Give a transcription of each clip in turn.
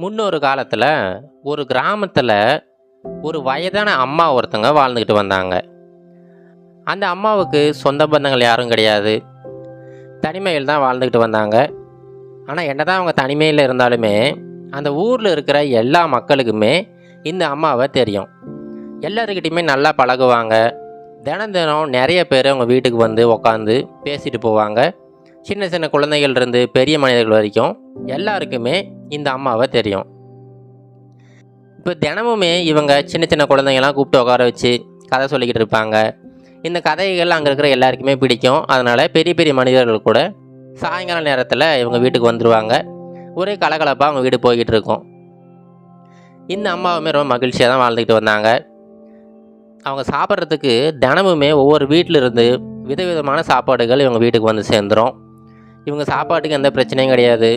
முன்னொரு காலத்தில் ஒரு கிராமத்தில் ஒரு வயதான அம்மா ஒருத்தங்க வாழ்ந்துக்கிட்டு வந்தாங்க. அந்த அம்மாவுக்கு சொந்த பந்தங்கள் யாரும் கிடையாது. தனிமையில் தான் வாழ்ந்துக்கிட்டு வந்தாங்க. ஆனால் என்னதான் அவங்க தனிமையில் இருந்தாலுமே அந்த ஊரில் இருக்கிற எல்லா மக்களுக்குமே இந்த அம்மாவை தெரியும். எல்லாருக்கிட்டையுமே நல்லா பழகுவாங்க. தினம் தினம் நிறைய பேர் அவங்க வீட்டுக்கு வந்து உக்காந்து பேசிட்டு போவாங்க. சின்ன சின்ன குழந்தைகள் இருந்து பெரிய மனிதர்கள் வரைக்கும் எல்லாருக்குமே இந்த அம்மாவை தெரியும். இப்போ தினமுமே இவங்க சின்ன சின்ன குழந்தைங்கள்லாம் கூப்பிட்டு உட்கார வச்சு கதை சொல்லிக்கிட்டு இருப்பாங்க. இந்த கதைகள் அங்கே இருக்கிற எல்லாருக்குமே பிடிக்கும். அதனால் பெரிய பெரிய மனிதர்கள் கூட சாயங்கால நேரத்தில் இவங்க வீட்டுக்கு வந்துடுவாங்க. ஒரே கலகலப்பாக அவங்க வீடு போய்கிட்டு இருக்கும். இந்த அம்மாவுமே ரொம்ப மகிழ்ச்சியாக தான் வாழ்ந்துக்கிட்டு வந்தாங்க. அவங்க சாப்பிட்றதுக்கு தினமுமே ஒவ்வொரு வீட்டில் இருந்து விதவிதமான சாப்பாடுகள் இவங்க வீட்டுக்கு வந்து சேர்ந்துடும். இவங்க சாப்பாட்டுக்கு எந்த பிரச்சனையும் கிடையாது.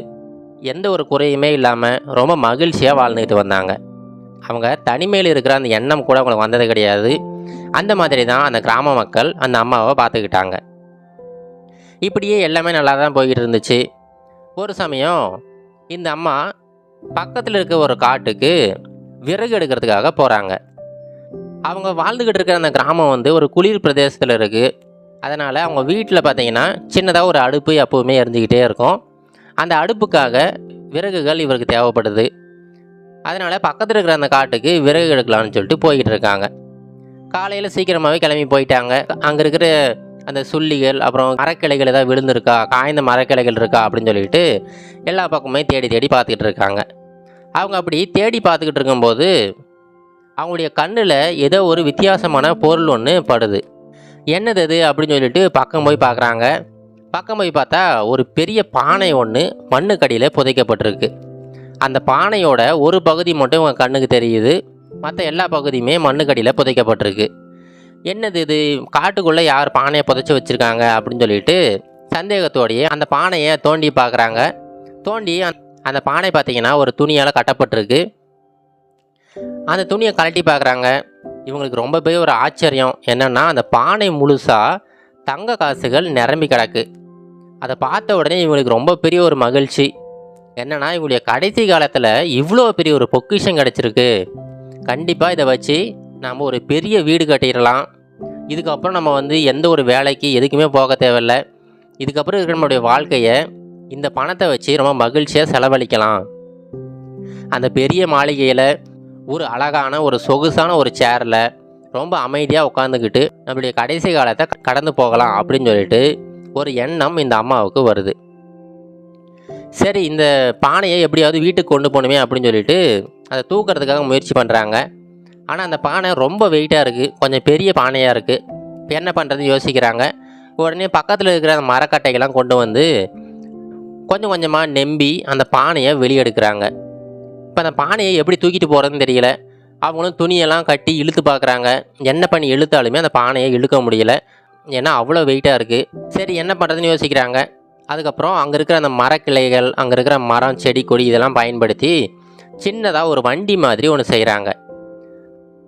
எந்த ஒரு குறையுமே இல்லாமல் ரொம்ப மகிழ்ச்சியாக வாழ்ந்துக்கிட்டு வந்தாங்க. அவங்க தனிமையில் இருக்கிற அந்த எண்ணம் கூட அவங்களுக்கு வந்தது கிடையாது. அந்த மாதிரி தான் அந்த கிராம மக்கள் அந்த அம்மாவை பார்த்துக்கிட்டாங்க. இப்படியே எல்லாமே நல்லா தான் போய்கிட்டு இருந்துச்சு. ஒரு சமயம் இந்த அம்மா பக்கத்தில் இருக்க ஒரு காட்டுக்கு விறகு எடுக்கிறதுக்காக போகிறாங்க. அவங்க வாழ்ந்துக்கிட்டு இருக்கிற அந்த கிராமம் வந்து ஒரு குளிர் பிரதேசத்தில் இருக்குது. அதனால் அவங்க வீட்டில் பார்த்தீங்கன்னா சின்னதாக ஒரு அடுப்பு எப்போவுமே எரிஞ்சிக்கிட்டே இருக்கும். அந்த அடுப்புக்காக விறகுகள் இவருக்கு தேவைப்படுது. அதனால் பக்கத்தில் இருக்கிற அந்த காட்டுக்கு விறகு எடுக்கலாம்னு சொல்லிட்டு போய்கிட்டு இருக்காங்க. காலையில் சீக்கிரமாகவே கிளம்பி போயிட்டாங்க. அங்கே இருக்கிற அந்த சுள்ளிகள் அப்புறம் மரக்கிளைகள் ஏதாவது விழுந்திருக்கா, காய்ந்த மரக்கிளைகள் இருக்கா அப்படின்னு சொல்லிட்டு எல்லா பக்கமே தேடி தேடி பார்த்துக்கிட்டு இருக்காங்க. அவங்க அப்படி தேடி பார்த்துக்கிட்டு இருக்கும்போது அவங்களுடைய கண்ணில் ஏதோ ஒரு வித்தியாசமான பொருள் ஒன்று படுது. என்னது அது அப்படின்னு சொல்லிட்டு பக்கம் போய் பார்க்குறாங்க. பக்கம் போய் பார்த்தா ஒரு பெரிய பானை ஒன்று மண்ணுக்கடியில் புதைக்கப்பட்டிருக்கு. அந்த பானையோட ஒரு பகுதி மட்டும் உங்கள் கண்ணுக்கு தெரியுது. மற்ற எல்லா பகுதியுமே மண்ணுக்கடியில் புதைக்கப்பட்டிருக்கு. என்னது இது, காட்டுக்குள்ளே யார் பானையை புதைச்சி வச்சுருக்காங்க அப்படின்னு சொல்லிட்டு சந்தேகத்தோடையே அந்த பானையை தோண்டி பார்க்குறாங்க. தோண்டி அந்த பானை பார்த்திங்கன்னா ஒரு துணியால் கட்டப்பட்டிருக்கு. அந்த துணியை கழட்டி பார்க்குறாங்க. இவங்களுக்கு ரொம்ப பெரிய ஒரு ஆச்சரியம் என்னென்னா, அந்த பானை முழுசாக தங்க காசுகள் நிரம்பி கிடக்கு. அதை பார்த்த உடனே இவங்களுக்கு ரொம்ப பெரிய ஒரு மகிழ்ச்சி. என்னென்னா, இவங்களுடைய கடைசி காலத்தில் இவ்வளோ பெரிய ஒரு பொக்கிஷம் கிடச்சிருக்கு. கண்டிப்பாக இதை வச்சு நம்ம ஒரு பெரிய வீடு கட்டிடலாம். இதுக்கப்புறம் நம்ம வந்து எந்த ஒரு வேலைக்கு எதுக்குமே போக தேவையில்லை. இதுக்கப்புறம் இருக்கிற நம்மளுடைய வாழ்க்கையை இந்த பணத்தை வச்சு ரொம்ப மகிழ்ச்சியாக செலவழிக்கலாம். அந்த பெரிய மாளிகையில் ஒரு அழகான ஒரு சொகுசான ஒரு சேரில் ரொம்ப அமைதியாக உட்காந்துக்கிட்டு நம்மளுடைய கடைசி காலத்தை கடந்து போகலாம் அப்படின்னு சொல்லிட்டு ஒரு எண்ணம் இந்த அம்மாவுக்கு வருது. சரி, இந்த பானையை எப்படியாவது வீட்டுக்கு கொண்டு போகணுமே அப்படின்னு சொல்லிட்டு அதை தூக்கிறதுக்காக முயற்சி பண்ணுறாங்க. ஆனால் அந்த பானை ரொம்ப வெயிட்டாக இருக்குது, கொஞ்சம் பெரிய பானையாக இருக்குது. இப்போ என்ன பண்ணுறதுன்னு யோசிக்கிறாங்க. உடனே பக்கத்தில் இருக்கிற அந்த மரக்கட்டைகள்லாம் கொண்டு வந்து கொஞ்சம் கொஞ்சமாக நெம்பி அந்த பானையை வெளியெடுக்கிறாங்க. இப்போ அந்த பானையை எப்படி தூக்கிட்டு போகிறதுன்னு தெரியல. அவங்களும் துணியெல்லாம் கட்டி இழுத்து பார்க்குறாங்க. என்ன பண்ணி இழுத்தாலுமே அந்த பானையை இழுக்க முடியல. ஏன்னா அவ்வளோ வெயிட்டாக இருக்குது. சரி, என்ன பண்ணுறதுன்னு யோசிக்கிறாங்க. அதுக்கப்புறம் அங்கே இருக்கிற அந்த மரக்கிளைகள், அங்கே இருக்கிற மரம், செடி, கொடி இதெல்லாம் பயன்படுத்தி சின்னதாக ஒரு வண்டி மாதிரி ஒன்று செய்கிறாங்க.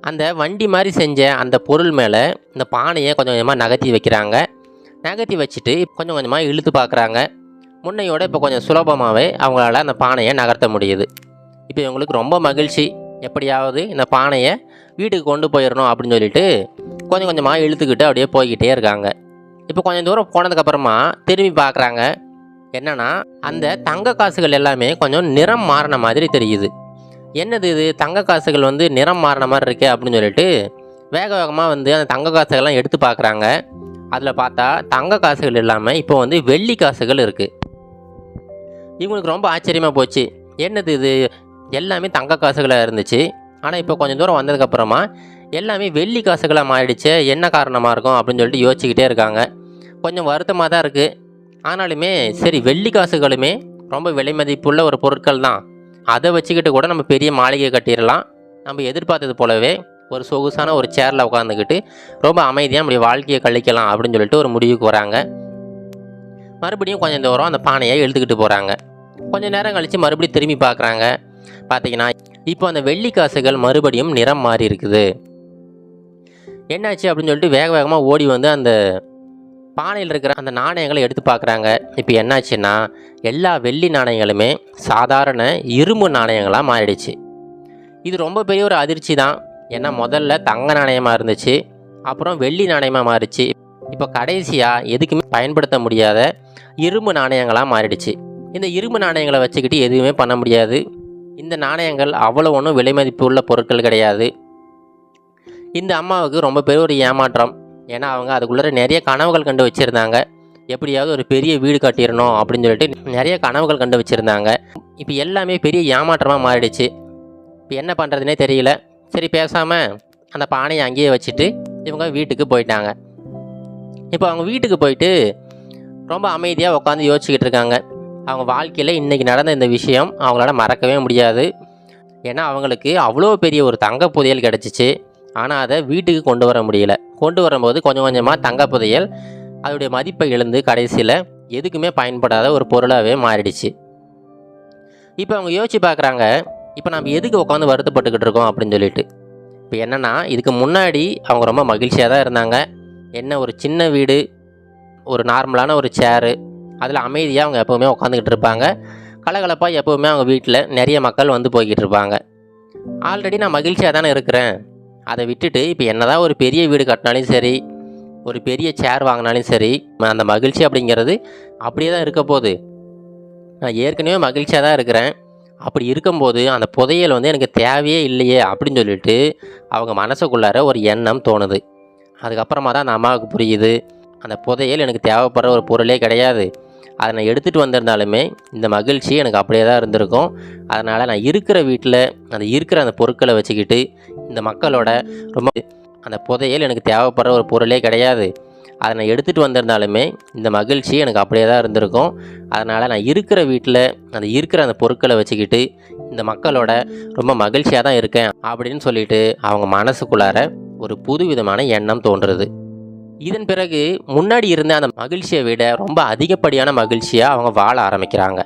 அந்த வண்டி மாதிரி செஞ்ச அந்த பொருள் மேலே இந்த பானையை கொஞ்சம் கொஞ்சமாக நகர்த்தி வைக்கிறாங்க. நகர்த்தி வச்சுட்டு கொஞ்சம் கொஞ்சமாக இழுத்து பார்க்குறாங்க. முன்னையோட இப்போ கொஞ்சம் சுலபமாகவே அவங்களால அந்த பானையை நகர்த்த முடியுது. இப்போ இவங்களுக்கு ரொம்ப மகிழ்ச்சி. எப்படியாவது இந்த பானையை வீட்டுக்கு கொண்டு போயிடணும் அப்படின்னு சொல்லிட்டு கொஞ்சம் கொஞ்சமாக இழுத்துக்கிட்டு அப்படியே போய்கிட்டே இருக்காங்க. இப்போ கொஞ்சம் தூரம் போனதுக்கப்புறமா திரும்பி பார்க்குறாங்க. என்னென்னா, அந்த தங்க காசுகள் எல்லாமே கொஞ்சம் நிறம் மாறின மாதிரி தெரியுது. என்னது இது, தங்க காசுகள் வந்து நிறம் மாறின மாதிரி இருக்கே அப்படின்னு சொல்லிட்டு வேக வேகமாக வந்து அந்த தங்க காசுகள்லாம் எடுத்து பார்க்குறாங்க. அதில் பார்த்தா தங்க காசுகள் இல்லாமல் இப்போ வந்து வெள்ளி காசுகள் இருக்குது. இவங்களுக்கு ரொம்ப ஆச்சரியமாக போச்சு. என்னது இது, எல்லாமே தங்க காசுகளாக இருந்துச்சு. ஆனால் இப்போ கொஞ்சம் தூரம் வந்ததுக்கப்புறமா எல்லாமே வெள்ளி காசுகளாக மாறிடுச்சு. என்ன காரணமாக இருக்கும் அப்படின்னு சொல்லிட்டு யோசிச்சுக்கிட்டே இருக்காங்க. கொஞ்சம் வருத்தமாக தான் இருக்குது. ஆனாலுமே சரி, வெள்ளி காசுகளுமே ரொம்ப விலை மதிப்புள்ள ஒரு பொருட்கள் தான். அதை வச்சுக்கிட்டு கூட நம்ம பெரிய மாளிகை கட்டிடலாம். நம்ம எதிர்பார்த்தது போலவே ஒரு சொகுசான ஒரு சேரில் உட்காந்துக்கிட்டு ரொம்ப அமைதியாக நம்முடைய வாழ்க்கையை கழிக்கலாம் அப்படின்னு சொல்லிட்டு ஒரு முடிவுக்கு வராங்க. மறுபடியும் கொஞ்சம் தூரம் அந்த பானையை இழுத்துக்கிட்டு போகிறாங்க. கொஞ்சம் நேரம் கழித்து மறுபடியும் திரும்பி பார்க்குறாங்க. பார்த்தீங்கன்னா இப்போ அந்த வெள்ளி காசுகள் மறுபடியும் நிறம் மாறி இருக்குது. என்னாச்சு அப்படின்னு சொல்லிட்டு வேக வேகமாக ஓடி வந்து அந்த பானையில் இருக்கிற அந்த நாணயங்களை எடுத்து பார்க்குறாங்க. இப்போ என்னாச்சுன்னா எல்லா வெள்ளி நாணயங்களுமே சாதாரண இரும்பு நாணயங்களாக மாறிடுச்சு. இது ரொம்ப பெரிய ஒரு அதிர்ச்சி தான். ஏன்னா முதல்ல தங்க நாணயமாக இருந்துச்சு, அப்புறம் வெள்ளி நாணயமாக மாறிச்சு, இப்போ கடைசியாக எதுக்குமே பயன்படுத்த முடியாத இரும்பு நாணயங்களாக மாறிடுச்சு. இந்த இரும்பு நாணயங்களை வச்சுக்கிட்டு எதுவுமே பண்ண முடியாது. இந்த நாணயங்கள் அவ்வளோ ஒன்றும் விலை மதிப்பு உள்ள பொருட்கள் கிடையாது. இந்த அம்மாவுக்கு ரொம்ப பெரிய ஒரு ஏமாற்றம். ஏன்னா அவங்க அதுக்குள்ளே நிறைய கனவுகள் கண்டு வச்சுருந்தாங்க. எப்படியாவது ஒரு பெரிய வீடு கட்டிடணும் அப்படின்னு சொல்லிட்டு நிறைய கனவுகள் கண்டு வச்சுருந்தாங்க. இப்போ எல்லாமே பெரிய ஏமாற்றமாக மாறிடுச்சு. இப்போ என்ன பண்ணுறதுனே தெரியல. சரி, பேசாமல் அந்த பானையை அங்கேயே வச்சுட்டு இவங்க வீட்டுக்கு போயிட்டாங்க. இப்போ அவங்க வீட்டுக்கு போயிட்டு ரொம்ப அமைதியாக உட்காந்து யோசிச்சுக்கிட்டு இருக்காங்க. அவங்க வாழ்க்கையில் இன்றைக்கி நடந்த இந்த விஷயம் அவங்களால மறக்கவே முடியாது. ஏன்னா அவங்களுக்கு அவ்வளோ பெரிய ஒரு தங்க புதையல் கிடச்சிச்சு. ஆனால் அதை வீட்டுக்கு கொண்டு வர முடியல. கொண்டு வரும்போது கொஞ்சம் கொஞ்சமாக தங்க புதையல் அதோடைய மதிப்பை இழந்து கடைசியில் எதுக்குமே பயன்படாத ஒரு பொருளாகவே மாறிடுச்சு. இப்போ அவங்க யோசிச்சு பார்க்குறாங்க, இப்போ நம்ம எதுக்கு உட்காந்து வருத்தப்பட்டுக்கிட்டு இருக்கோம் அப்படின்னு சொல்லிட்டு. இப்போ என்னென்னா, இதுக்கு முன்னாடி அவங்க ரொம்ப மகிழ்ச்சியாக தான் இருந்தாங்க. என்ன, ஒரு சின்ன வீடு, ஒரு நார்மலான ஒரு சேரு, அதில் அமைதியாக அவங்க எப்போவுமே உட்காந்துக்கிட்டு இருப்பாங்க. கலகலப்பாக எப்போவுமே அவங்க வீட்டில் நிறைய மக்கள் வந்து போய்கிட்டு இருப்பாங்க. ஆல்ரெடி நான் மகிழ்ச்சியாக தானே இருக்கிறேன். அதை விட்டுட்டு இப்போ என்னதான் ஒரு பெரிய வீடு கட்டினாலும் சரி, ஒரு பெரிய சேர் வாங்கினாலும் சரி, அந்த மகிழ்ச்சி அப்படிங்கிறது அப்படியே தான் இருக்க போகுது. நான் ஏற்கனவே மகிழ்ச்சியாக தான் இருக்கிறேன். அப்படி இருக்கும்போது அந்த புதையல் வந்து எனக்கு தேவையே இல்லையே அப்படின்னு சொல்லிட்டு அவங்க மனசுக்குள்ளார ஒரு எண்ணம் தோணுது. அதுக்கப்புறமா தான் அந்த அம்மாவுக்கு புரியுது, அந்த புதையல் எனக்கு தேவைப்படுற ஒரு பொருளே கிடையாது. அதை நான் எடுத்துகிட்டு வந்திருந்தாலுமே இந்த மகிழ்ச்சி எனக்கு அப்படியே தான் இருந்திருக்கும். அதனால் நான் இருக்கிற வீட்டில் அந்த பொருட்களை வச்சுக்கிட்டு இந்த மக்களோட ரொம்ப அந்த புதையல் எனக்கு தேவைப்படுற ஒரு பொருளே கிடையாது. அதை நான் எடுத்துகிட்டு வந்திருந்தாலுமே இந்த மகிழ்ச்சி எனக்கு அப்படியே தான் இருந்திருக்கும். அதனால் நான் இருக்கிற வீட்டில் அந்த பொருட்களை வச்சுக்கிட்டு இந்த மக்களோட ரொம்ப மகிழ்ச்சியாக தான் இருக்கேன் அப்படின்னு சொல்லிட்டு அவங்க மனசுக்குள்ளார ஒரு புதுவிதமான எண்ணம் தோன்றுறது. இதன் பிறகு முன்னாடி இருந்த அந்த மகிழ்ச்சியை விட ரொம்ப அதிகப்படியான மகிழ்ச்சியாக அவங்க வாழ ஆரம்பிக்கிறாங்க.